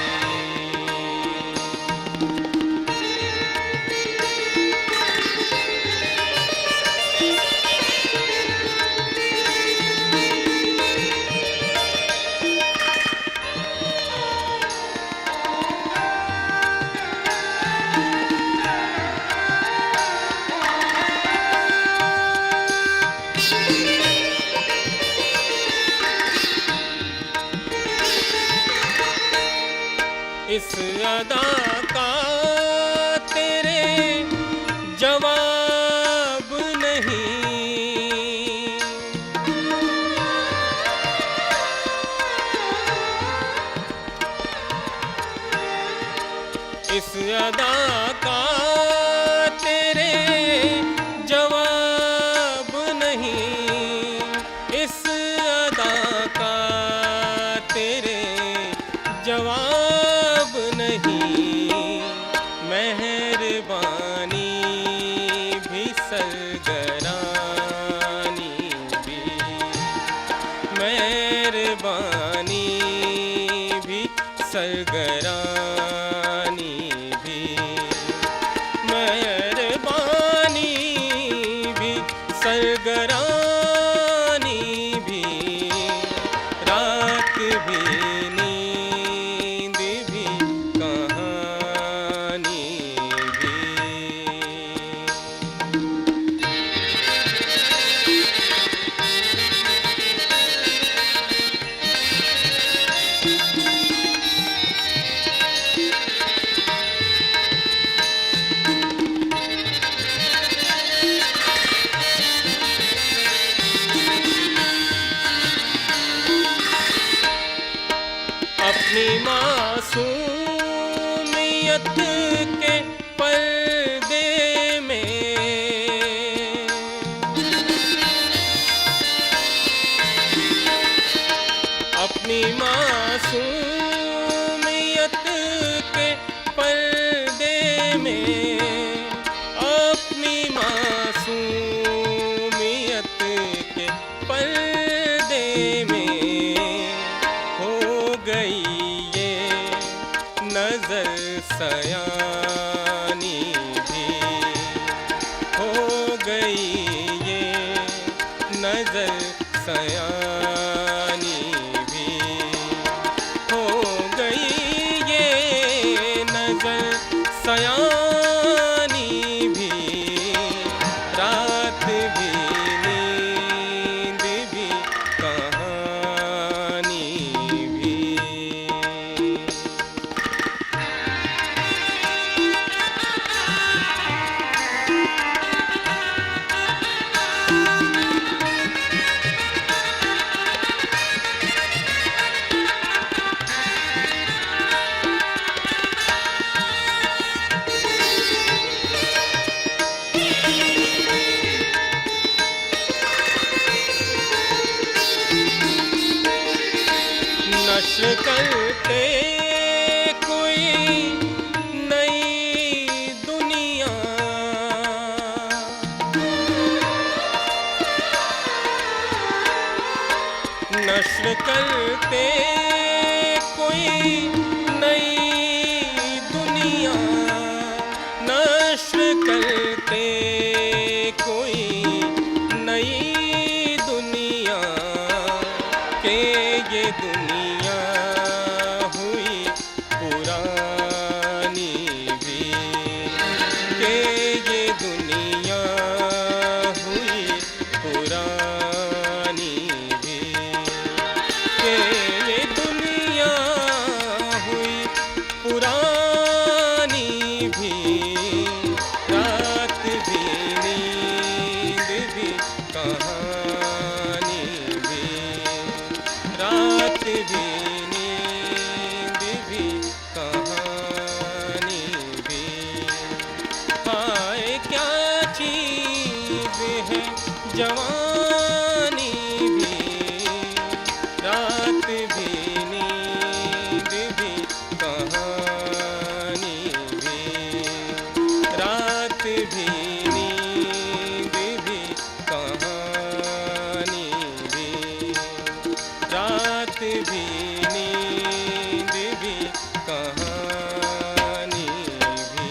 इस अदा का तेरे जवाब नहीं, इस अदा का तेरे जवाब नहीं, इस अदा का तेरे जवाब नहीं। मेहरबानी भी सरगरानी भी, मेहरबानी भी सरगरानी भी, मेहरबानी भी सरगरानी भी। रात भी नींद भी कहानी भी। अपनी मासूमियत के पर्दे में, अपनी मासूमियत के पर्दे में, अपनी मासूमियत के पर्दे में हो गई ये नजर सयानी भी, हो गई ये नजर सयानी भी, हो गई ये नजर सयानी भी। रात भी नींद भी कहानी भी। नश्र करते कोई नई दुनिया, नश्र करते कोई नई दुनिया, पुरानी भी, के ये दुनिया हुई पुरानी भी, के ये दुनिया हुई पुरानी भी, रात भी नींद भी कहानी भी, रात भी नींद भी कहानी भी। हाय क्या चीज है जवानी भी, रात भी नींद भी कहानी भी, रात भी नींद भी कहानी भी, रात भी नींद भी कहानी भी।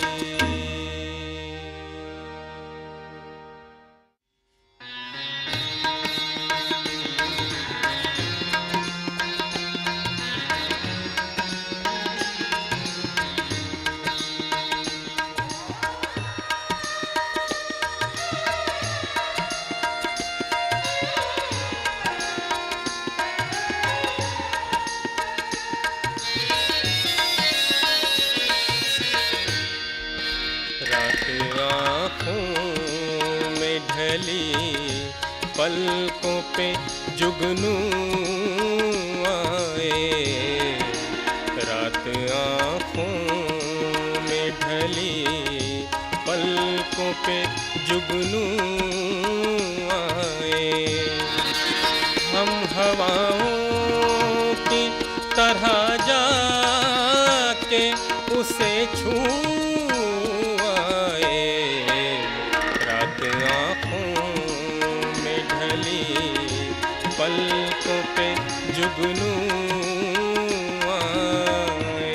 रात आँखों में ढली पलकों पे जुगनू आए, रात आँखों में ढली पलकों पे जुगनू आए। हम हवाओं की तरह जाके उसे छू आए, रात आँखों में ढली पलकों पे जुगनू आए।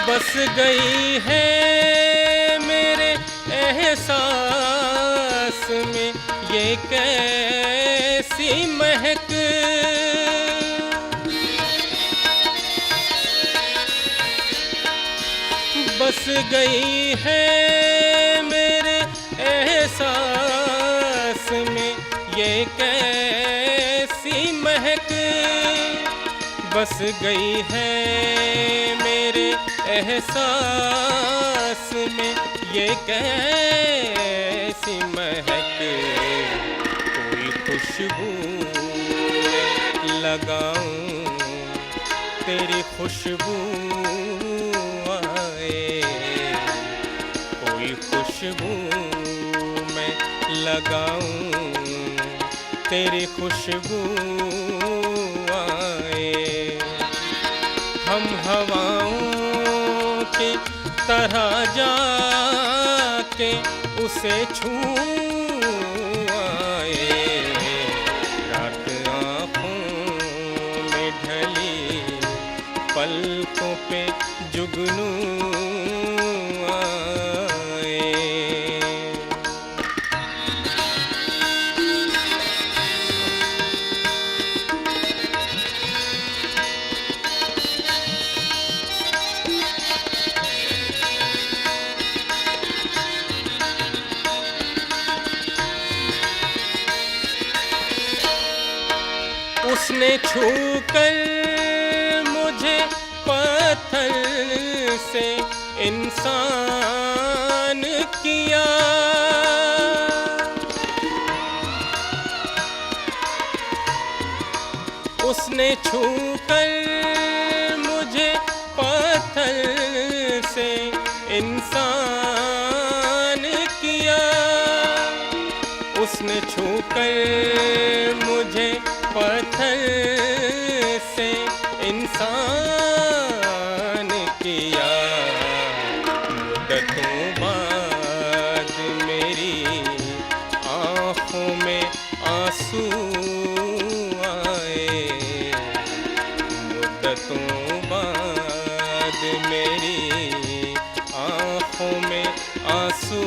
बस गई है मेरे एहसास में ये कैसी महक, बस गई है मेरे एहसास में ये कैसी महक, बस गई है मेरे एहसास में ये कैसी महक। कोई खुशबू लगाऊं तेरी खुशबू आए, कोई खुशबू मैं लगाऊं तेरी खुशबू आए। हम हवाओं की तरह जाके उसे छू आए, रात आँखों में ढली पलकों पे जुगनू आए। उसने छूकर मुझे पत्थर से इंसान किया, उसने छूकर मुझे पत्थर से इंसान किया, उसने छूकर मुझे पत्थर से इंसान किया। मुद्दतों बाद आंसू आए, मुद्दतों बाद मेरी आँखों में आंसू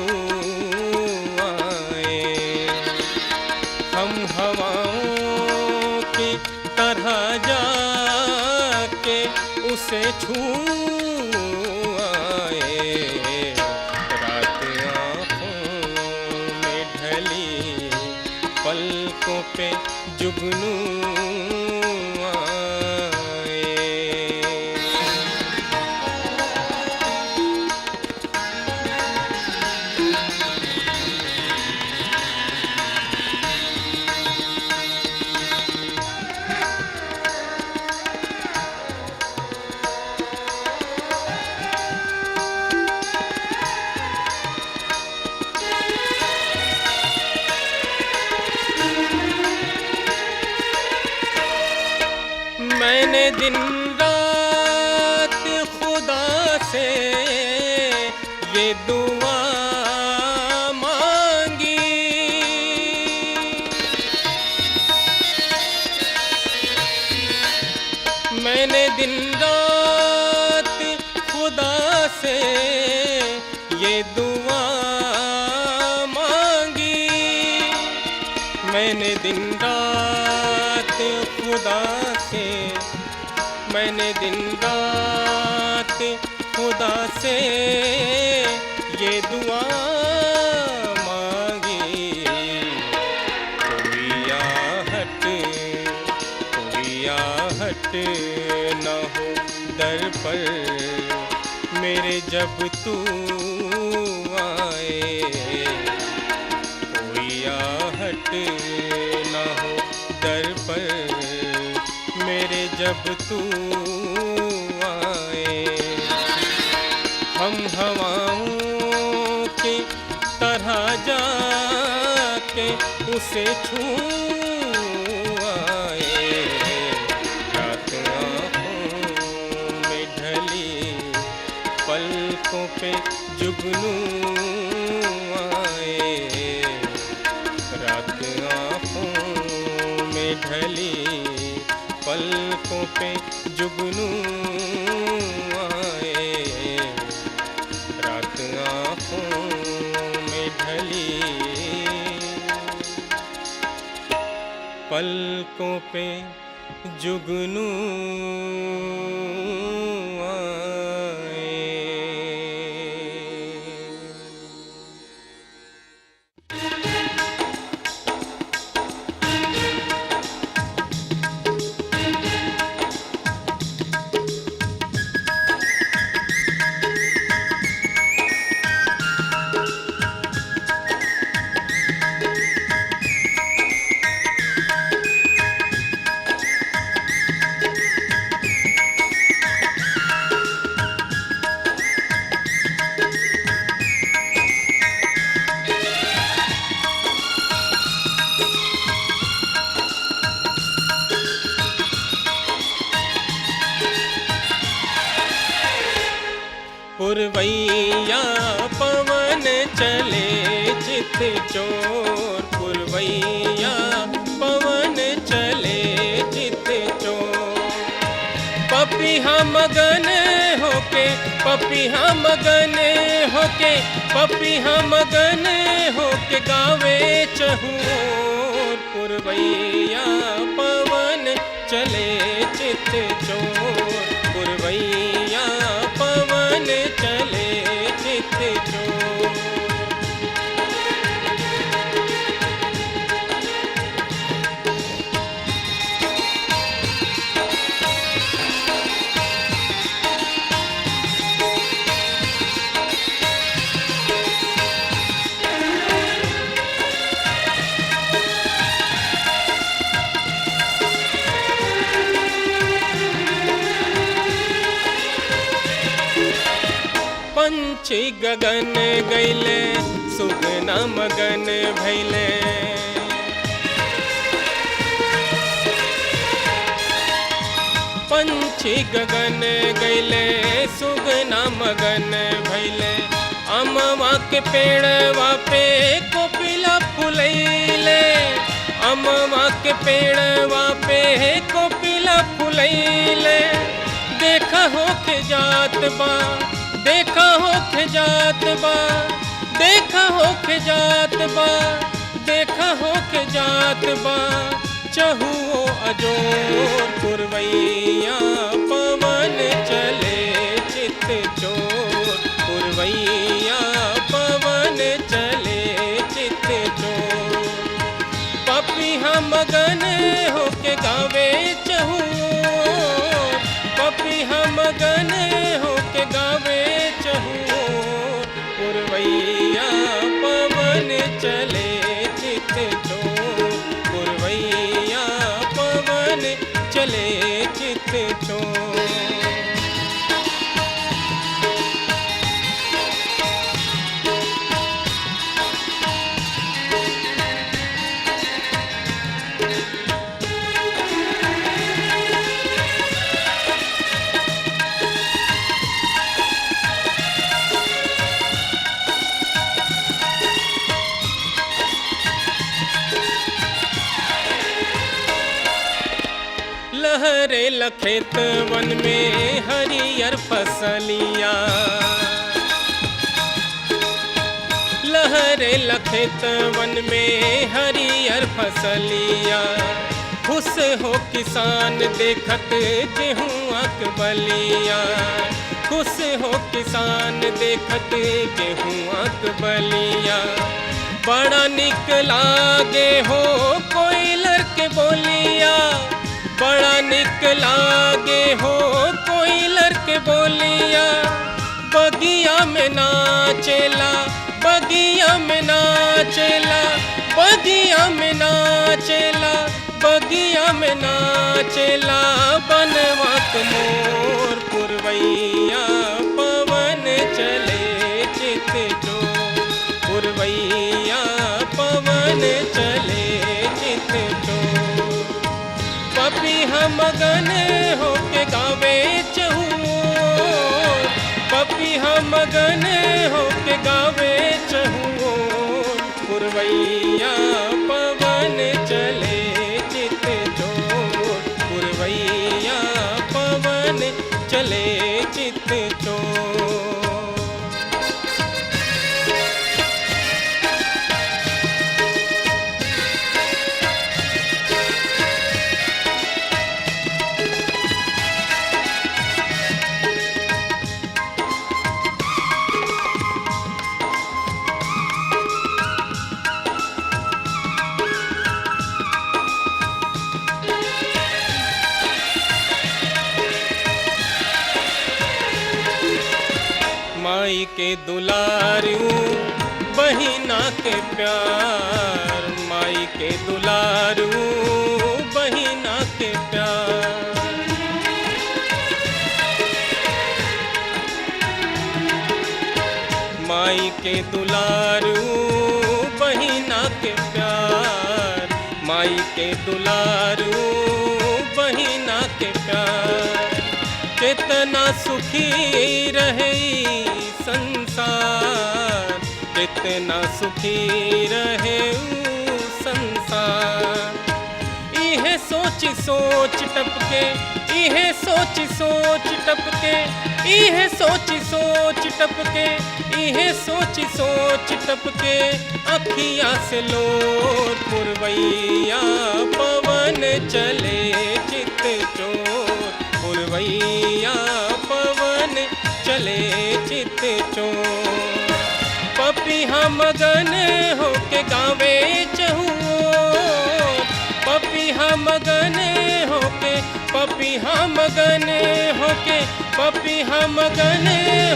आए। हम हवाओं की तरह जाके उसे छू आए, रात आँखों में ढली पलकों पे जुगनू आए। मैंने दिन रात खुदा से ये दुआ मांगी, मैंने दिन रात खुदा से ये दुआ मांगी, मैंने दिन रात खुदा से, मैंने दिन रात खुदा से ये दुआ मांगी। कोई आहट न हो दर पर मेरे जब तू आए, कोई आहट न हो दर पर मेरे जब तू आए। हम हवाओं की तरह जाके उसे छू आए, रात आँखों में ढली पलकों पे जुगनू आए, रात आँखों में ढली पलकों पे जुगनू आए, रात आँखों में ढली पलकों पे जुगनू आए। पुरवैया पवन चले चित चोर, पुरवैया पवन चले चित चोर। पपिहा मगन होके, पपिहा मगन होके, पपिहा मगन होके गावे चहुओर। पुरवैया पवन चले चित चोर, पुरवैया पवन चले चित चोर। पंछी गगन गैले सुगना मगन भैले, पंछी गगन गैले सुगना मगन भैले। अमवा के पेड़वा पे कोपिला फुलैले, अमवा के पेड़वा पे कोपिला फुलैले, देखा हो के जात बा, देखा हो के जात बा, देखा हो के जात बा, देखा हो के जात बा, चहुओ अजोर पुरवैया पवन चले चित चोर, पुरवैया पवन चले चित चोर। पपिहा मगन होके गावे चहुओर, पपिहा मगन होके गावे चहुओर, पुरवैया पवन चले चित चोर, पुरवैया पवन चले चित चोर। लहरे लखेत वन में हरियर फसलिया, लहरे लखेत वन में हरियर फसलिया, खुश हो किसान देखत गेहूँ बलिया, खुश हो किसान देखत गेहूँ बलिया। बड़ा निक लागे हो कोयलर के बोलिया, बड़ा निक लागे हो कोयलर के बोलिया, बगिया में नाचेला, बगिया में नाचेला, बगिया में नाचेला, बगिया में नाचेला, बनवा मोर पुरवैया पवन चले चित चोर, पुरवैया पवन चले चित चोर। पपिहा मगन होके गावे चहुओर, पपिहा मगन होके गावे चहुओर, पुरवैया पवन चले चित चोर, पुरवैया पवन चले चित चोर। माई के दुलारू बहिना के प्यार, माई के दुलारू बहिना के प्यार। माई के दुलारू बहिना के प्यार, माई के दुलारू बहिना के प्यार। कितना सुखी रहे संसार, कितना सुखी रहे संसार। इहे सोच सोच टपके, इहे सोच सोच टपके, इहे सोच सोच टपके, इहे सोच सोच टपके, अखियाँ से लोर पुरवैया पवन चले चित चोर, पुरवैया पवन चले चित चोर। पपिहा मगन होके गावे चहुओर, पपिहा मगन होके, पपिहा मगन होके, पपिहा मगन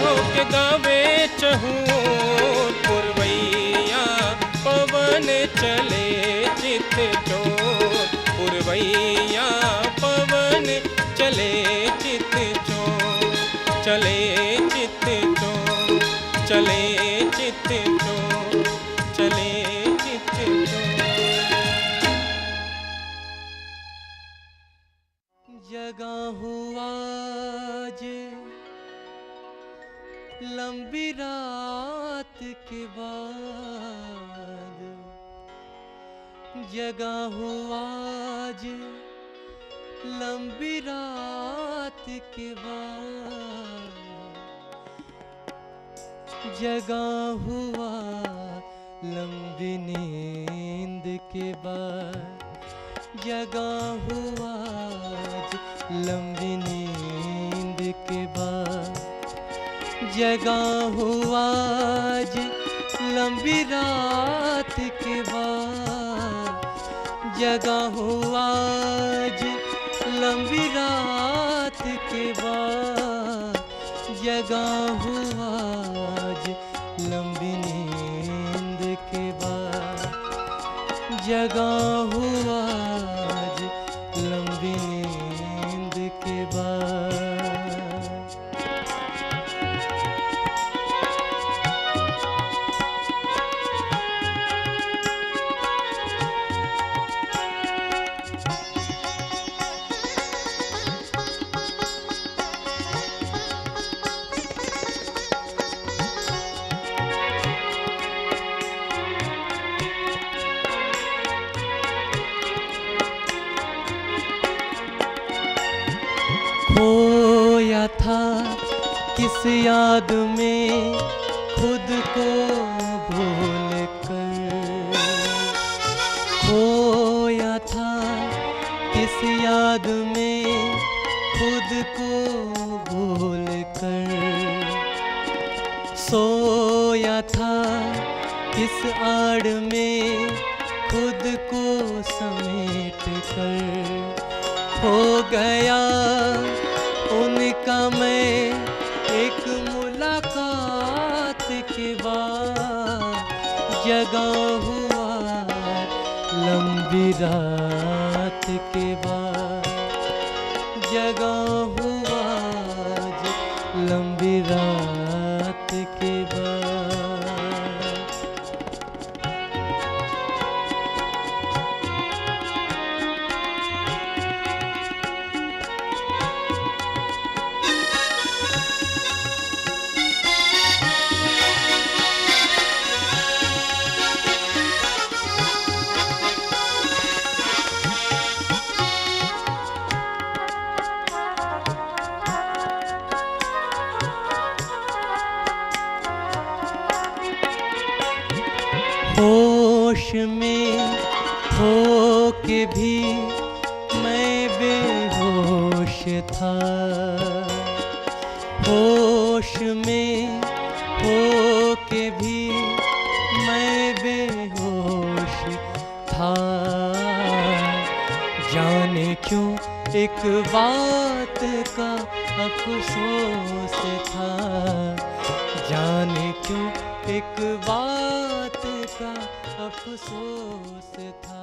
होके गावे चहुओर, पुरवैया पवन चले चित चोर, पुरवैया पवन चले चित चोर, चले चित चोर, चले चित चोर, चले चित चोर। जगा हुआ आज लंबी रात के बाद, जगा हूँ आज लंबी रात के बाद, जगा हुआ लंबी नींद के बाद, जगा हुआ आज लंबी नींद के बाद, जगा हुआ आज लंबी रात के बाद, जगा हुआ आज लंबी रात के बाद, जगा हुआ आज लंबी नींद के बाद, जगा हुआ आज लंबी नींद के बाद। खोया था किस याद में खुद को भूल कर, खोया था किस याद में खुद को भूल कर, सोया था किस आड़ में खुद को समेट कर, हो गया उनका मैं एक मुलाकात के बाद, जगा हुआ लंबी रात के बाद, जगा हुआ आज लंबी रात के बाद। होश में हो के भी मैं बेहोश था, होश में हो के भी मैं बेहोश था, जाने क्यों एक बात का अफसोस था, जाने क्यों एक बात का अफसोस था।